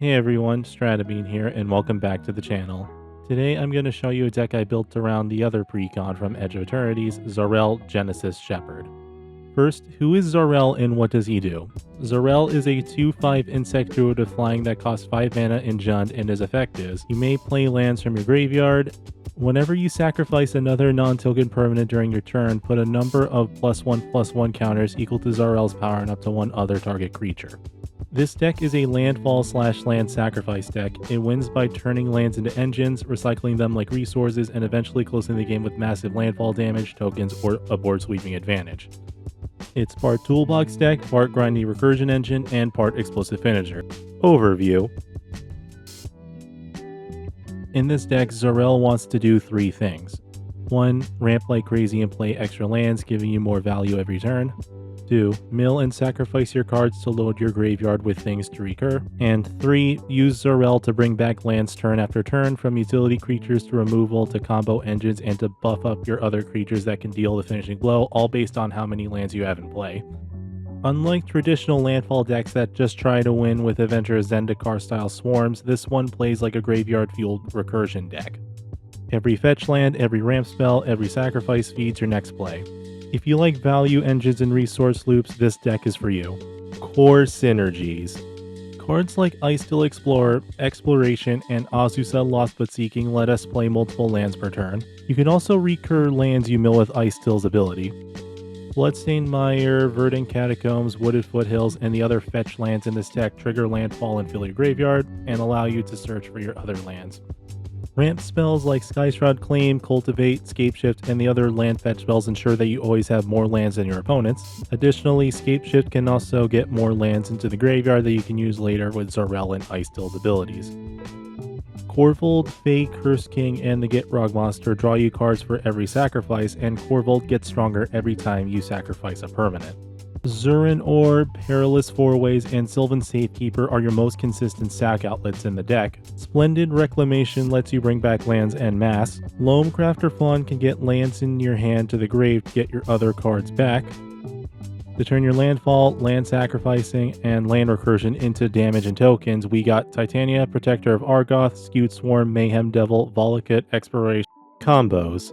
Hey everyone, Stratabean here, and welcome back to the channel. Today I'm going to show you a deck I built around the other precon from Edge of Eternities, Zorell Genesis Shepherd. First, who is Zorell and what does he do? Zorell is a 2/5 insect druid with flying that costs 5 mana in Jund, and his effect is, you may play lands from your graveyard. Whenever you sacrifice another non-token permanent during your turn, put a number of +1/+1 counters equal to Zorell's power and up to one other target creature. This deck is a landfall/land sacrifice deck. It wins by turning lands into engines, recycling them like resources, and eventually closing the game with massive landfall damage, tokens, or a board sweeping advantage. It's part toolbox deck, part grindy recursion engine, and part explosive finisher. Overview. In this deck, Zorell wants to do 3 things. 1. Ramp like crazy and play extra lands, giving you more value every turn. 2. Mill and sacrifice your cards to load your graveyard with things to recur. And 3. Use Zorell to bring back lands turn after turn, from utility creatures to removal to combo engines, and to buff up your other creatures that can deal the finishing blow, all based on how many lands you have in play. Unlike traditional landfall decks that just try to win with Avengers Zendikar style swarms, this one plays like a graveyard fueled recursion deck. Every fetch land, every ramp spell, every sacrifice feeds your next play. If you like value engines and resource loops, this deck is for you. Core synergies. Cards like Icestill Explorer, Exploration, and Azusa Lost But Seeking let us play multiple lands per turn. You can also recur lands you mill with Icestill's ability. Bloodstained Mire, Verdant Catacombs, Wooded Foothills, and the other fetch lands in this deck trigger landfall and fill your graveyard, and allow you to search for your other lands. Ramp spells like Skyshroud Claim, Cultivate, Scapeshift, and the other land fetch spells ensure that you always have more lands than your opponents. Additionally, Scapeshift can also get more lands into the graveyard that you can use later with Zorell and Icestill's abilities. Korvold, Fae, Curse King, and the Gitrog monster draw you cards for every sacrifice, and Korvold gets stronger every time you sacrifice a permanent. Zurin Orb, Perilous Four-Ways, and Sylvan Safekeeper are your most consistent sack outlets in the deck. Splendid Reclamation lets you bring back lands en masse. Loam Crafter Fawn can get lands in your hand to the grave to get your other cards back. To turn your landfall, land sacrificing, and land recursion into damage and tokens, we got Titania, Protector of Argoth, Skewed Swarm, Mayhem Devil, Volakut, Exploration. Combos.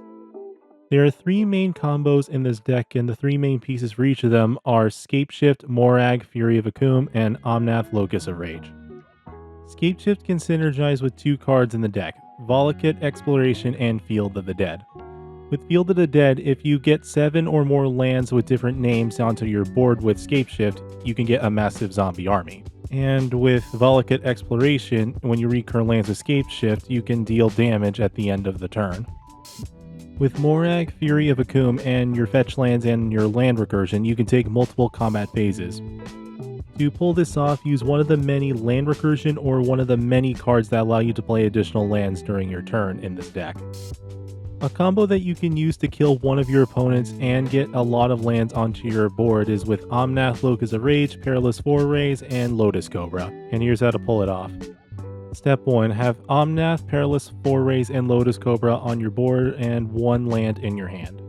There are 3 main combos in this deck, and the 3 main pieces for each of them are Scapeshift, Morag, Fury of Akum, and Omnath, Locus of Rage. Scapeshift can synergize with 2 cards in the deck, Volakut, Exploration, and Field of the Dead. With Field of the Dead, if you get 7 or more lands with different names onto your board with Scapeshift, you can get a massive zombie army. And with Volakut Exploration, when you recur lands with Scapeshift, you can deal damage at the end of the turn. With Morag, Fury of Akum, and your fetch lands and your land recursion, you can take multiple combat phases. To pull this off, use one of the many land recursion or one of the many cards that allow you to play additional lands during your turn in this deck. A combo that you can use to kill one of your opponents and get a lot of lands onto your board is with Omnath, Locus of Rage, Perilous Four-Ways, and Lotus Cobra. And here's how to pull it off. Step 1. Have Omnath, Perilous Four-Ways, and Lotus Cobra on your board and 1 land in your hand.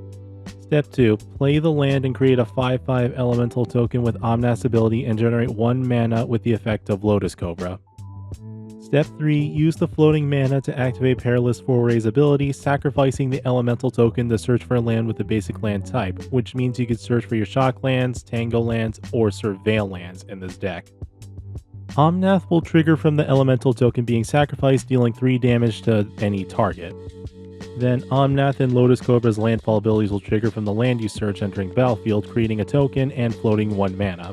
Step 2. Play the land and create a 5/5 elemental token with Omnath's ability and generate 1 mana with the effect of Lotus Cobra. Step 3. Use the floating mana to activate Perilous Four-Ways ability, sacrificing the elemental token to search for a land with the basic land type, which means you can search for your shock lands, tango lands, or surveil lands in this deck. Omnath will trigger from the elemental token being sacrificed, dealing 3 damage to any target. Then Omnath and Lotus Cobra's landfall abilities will trigger from the land you search entering the battlefield, creating a token and floating 1 mana.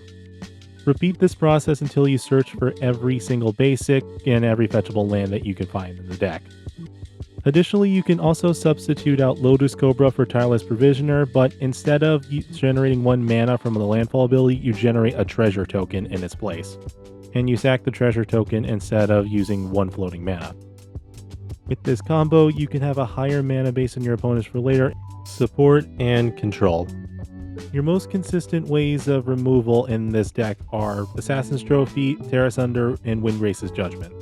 Repeat this process until you search for every single basic and every fetchable land that you can find in the deck. Additionally, you can also substitute out Lotus Cobra for Tireless Provisioner, but instead of generating 1 mana from the landfall ability, you generate a treasure token in its place. And you sack the treasure token instead of using 1 floating mana. With this combo, you can have a higher mana base than your opponents for later, support, and control. Your most consistent ways of removal in this deck are Assassin's Trophy, Terra Sunder, and Windgrace's Judgment.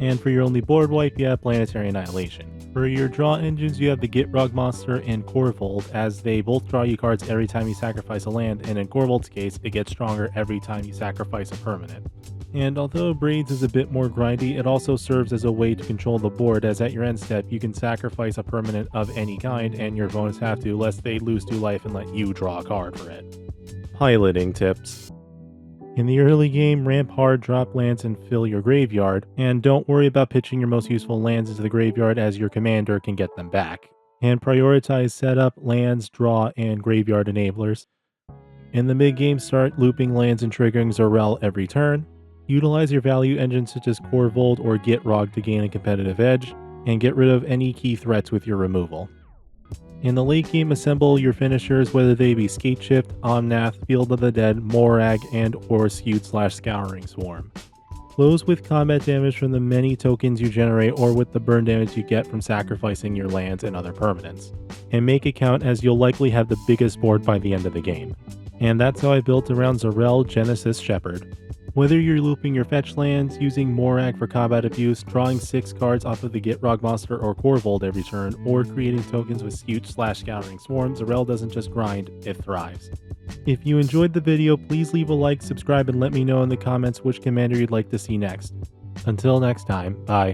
And for your only board wipe, you have Planetary Annihilation. For your draw engines, you have the Gitrog monster and Korvold, as they both draw you cards every time you sacrifice a land, and in Korvold's case, it gets stronger every time you sacrifice a permanent. And although Braids is a bit more grindy, it also serves as a way to control the board, as at your end step you can sacrifice a permanent of any kind and your opponents have to, lest they lose 2 life and let you draw a card for it. Piloting tips. In the early game, ramp hard, drop lands, and fill your graveyard, and don't worry about pitching your most useful lands into the graveyard as your commander can get them back. And prioritize setup, lands, draw, and graveyard enablers. In the mid-game, start looping lands and triggering Zorell every turn. Utilize your value engines such as Korvold or Gitrog to gain a competitive edge, and get rid of any key threats with your removal. In the late game, assemble your finishers, whether they be Skate Shift, Omnath, Field of the Dead, Morag, and or Skewed/Scouring Swarm. Close with combat damage from the many tokens you generate or with the burn damage you get from sacrificing your lands and other permanents. And make it count, as you'll likely have the biggest board by the end of the game. And that's how I built around Zorell Genesis Shepherd. Whether you're looping your fetch lands, using Morag for combat abuse, drawing 6 cards off of the Gitrog monster or Korvold every turn, or creating tokens with Skewed/Scouring Swarm, Zorell doesn't just grind, it thrives. If you enjoyed the video, please leave a like, subscribe, and let me know in the comments which commander you'd like to see next. Until next time, bye.